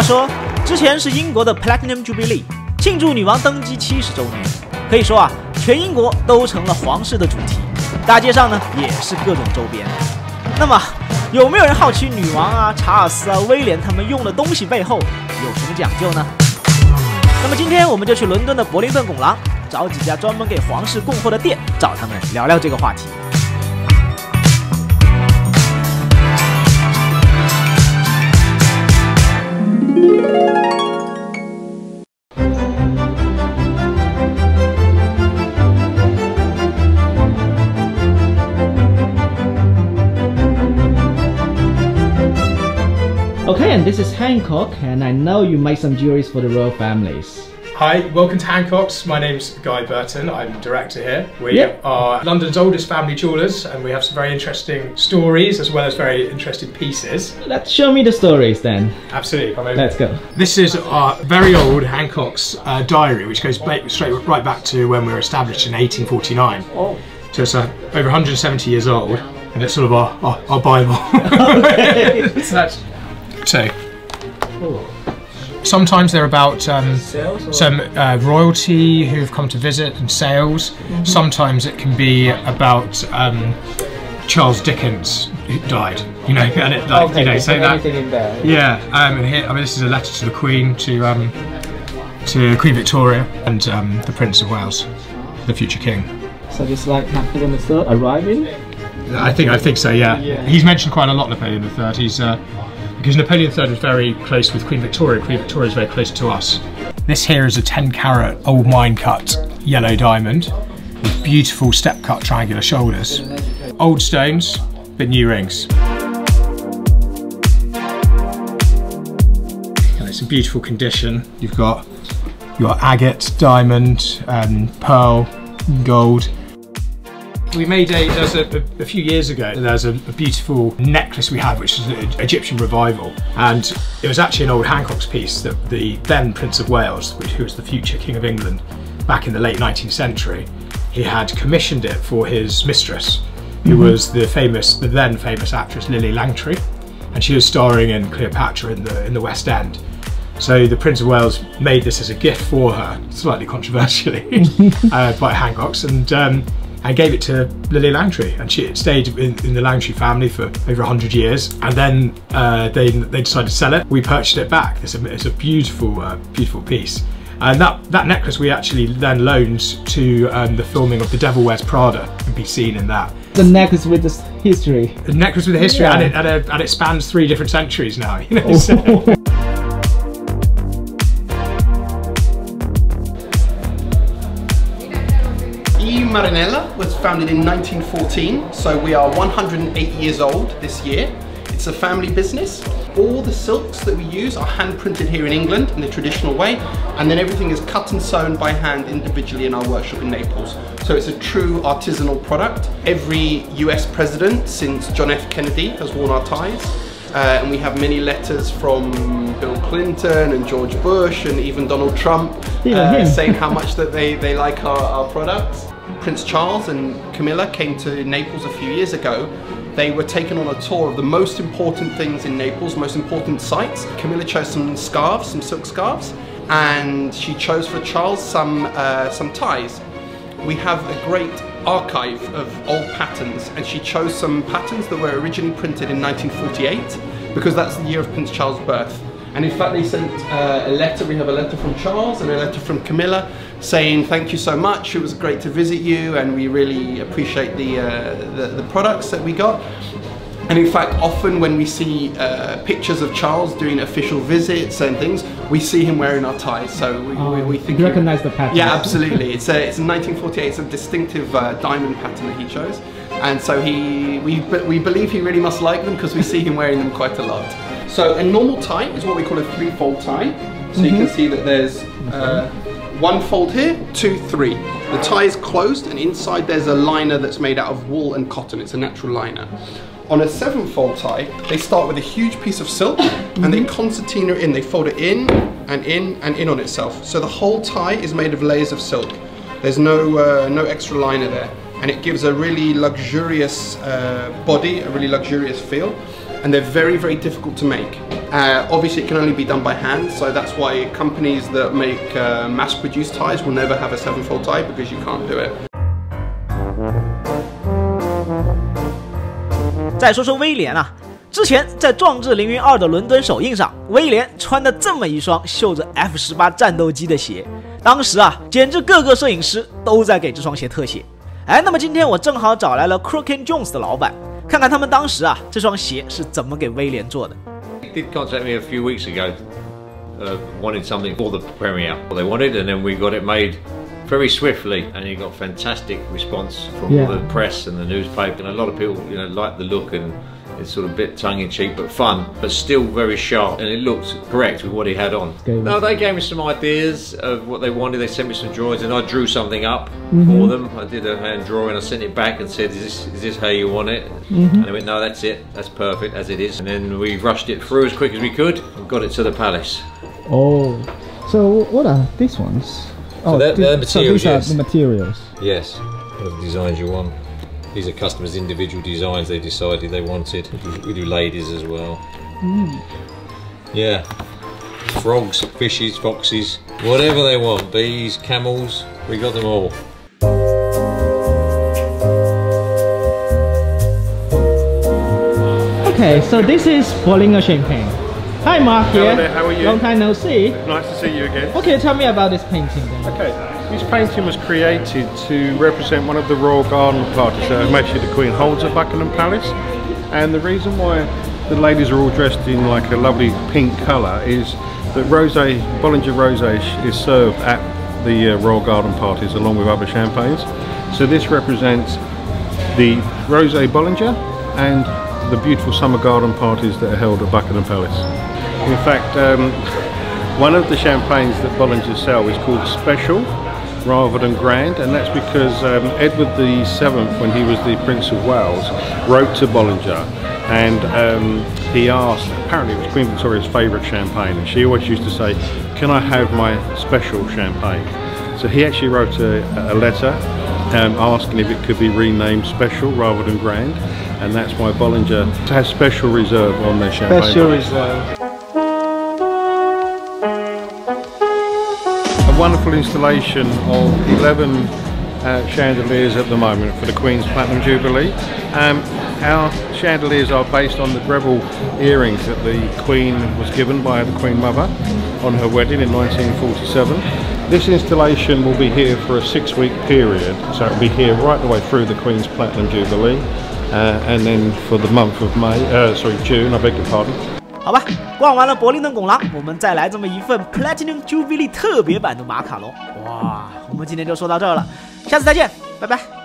话说，之前是英国的 Platinum Jubilee， 庆祝女王登基70周年，可以说啊，全英国都成了皇室的主题，大街上呢也是各种周边。那么，有没有人好奇女王啊、查尔斯啊、威廉他们用的东西背后有什么讲究呢？那么今天我们就去伦敦的柏林顿拱廊，找几家专门给皇室供货的店，找他们聊聊这个话题。Okay, and this is Hancock, and I know you make some jewelries for the royal families. Hi, welcome to Hancock's. My name's Guy Burton, I'm director here. We are London's oldest family jewellers, and we have some very interesting stories as well as very interesting pieces. Let's show me the stories then. Absolutely, come over. Let's go. This is our very old Hancock's diary, which goes straight right back to when we were established in 1849. Oh. So it's over 170 years old, and it's sort of our Bible. So, sometimes they're about some royalty who've come to visit and sales. Sometimes it can be about Charles Dickens who died. You know, and it like you know, so that in there. Yeah. And here, I mean, this is a letter to the Queen, to Queen Victoria and the Prince of Wales, the future King. So just like Napoleon III arriving? I think so. Yeah. He's mentioned quite a lot, Napoleon III. He's because Napoleon III was very close with Queen Victoria. Queen Victoria is very close to us. This here is a 10-carat old mine cut yellow diamond with beautiful step cut triangular shoulders. Old stones, but new rings. And it's in beautiful condition. You've got your agate, diamond, pearl, gold. We made a few years ago, there's a beautiful necklace we have, which is an Egyptian revival. And it was actually an old Hancock's piece that the then Prince of Wales, who was the future King of England, back in the late 19th century, he had commissioned it for his mistress, who was the then famous actress Lily Langtry. And she was starring in Cleopatra in the West End. So the Prince of Wales made this as a gift for her, slightly controversially, by Hancock's, and gave it to Lily Langtry, and it stayed in the Langtry family for over 100 years, and then they decided to sell it. We purchased it back. It's a beautiful, beautiful piece. And that necklace we actually then loaned to the filming of The Devil Wears Prada, and be seen in that. The necklace with the history. The necklace with the history, yeah. and it spans 3 different centuries now. You know, so. Marinella was founded in 1914, so we are 108 years old this year. It's a family business. All the silks that we use are hand printed here in England in the traditional way, and then everything is cut and sewn by hand individually in our workshop in Naples. So it's a true artisanal product. Every US president since John F. Kennedy has worn our ties. And we have many letters from Bill Clinton and George Bush and even Donald Trump saying how much that they like our products. Prince Charles and Camilla came to Naples a few years ago. They were taken on a tour of the most important things in Naples, most important sites. Camilla chose some scarves, some silk scarves, and she chose for Charles some ties. We have a great archive of old patterns, and she chose some patterns that were originally printed in 1948 because that's the year of Prince Charles' birth. And in fact they sent a letter. We have a letter from Charles and a letter from Camilla saying thank you so much, it was great to visit you and we really appreciate the products that we got. And in fact, often when we see pictures of Charles doing official visits and things, we see him wearing our ties. So we think you recognize the pattern. Yeah, absolutely. It's a 1948. It's a distinctive diamond pattern that he chose, and so we believe he really must like them because we see him wearing them quite a lot. So a normal tie is what we call a 3-fold tie. So you can see that there's 1 fold here, 2, 3. The tie is closed, and inside there's a liner that's made out of wool and cotton. It's a natural liner. On a 7-fold tie, they start with a huge piece of silk and they concertina it in. They fold it in and in and in on itself. So the whole tie is made of layers of silk. There's no extra liner there, and it gives a really luxurious body, a really luxurious feel. and they're very, very difficult to make. Obviously, it can only be done by hand, so that's why companies that make mass-produced ties will never have a 7-fold tie because you can't do it. 再说说威廉啊，之前在壮志凌云2的伦敦首映上，威廉穿的这么一双绣着 F-18战斗机的鞋，当时啊，简直各个摄影师都在给这双鞋特写。哎，那么今天我正好找来了 Crooked Jones 的老板，看看他们当时啊这双鞋是怎么给威廉做的。They did contact me a few weeks ago, wanted something for the premiere. What they wanted, and then we got it made very swiftly, and he got fantastic response from all the press and the newspaper, and a lot of people, liked the look, and it's sort of a bit tongue-in-cheek but fun, but still very sharp, and it looked correct with what he had on. No, they gave me some ideas of what they wanted. They sent me some drawings, and I drew something up for them. I did a hand drawing. I sent it back and said, "Is this how you want it?" And they went, "No, that's it. That's perfect as it is." And then we rushed it through as quick as we could and got it to the palace. Oh, so what are these ones? So they're the materials. So these are the materials. Yes, what are the designs you want? These are customers' individual designs they decided they wanted. We do ladies as well. Yeah, frogs, fishes, foxes, whatever they want. Bees, camels, we got them all. Okay, so this is Bolinga Champagne. Hi Mark here. Hello there, how are you? Long time no see. Nice to see you again. Okay, tell me about this painting then. Okay, this painting was created to represent one of the royal garden parties that actually the Queen holds at Buckingham Palace. And the reason why the ladies are all dressed in like a lovely pink colour is that Bolinga Rosé is served at the royal garden parties along with other champagnes. So this represents the Rosé Bolinga and the beautiful summer garden parties that are held at Buckingham Palace. In fact, one of the champagnes that Bolinga sell is called Special rather than Grand, and that's because Edward VII, when he was the Prince of Wales, wrote to Bolinga and he asked, apparently it was Queen Victoria's favourite champagne, and she always used to say, "Can I have my special champagne?" So he actually wrote a letter asking if it could be renamed Special rather than Grand, and that's why Bolinga has Special Reserve on their champagne. Special Reserve. A wonderful installation of 11 chandeliers at the moment for the Queen's Platinum Jubilee. Our chandeliers are based on the Breville earrings that the Queen was given by the Queen Mother on her wedding in 1947. This installation will be here for a 6-week period, so it will be here right the way through the Queen's Platinum Jubilee, and then for the month of June, I beg your pardon. 好吧，逛完了柏林顿拱廊，我们再来这么一份 Platinum Jubilee 特别版的马卡龙。哇，我们今天就说到这儿了，下次再见，拜拜。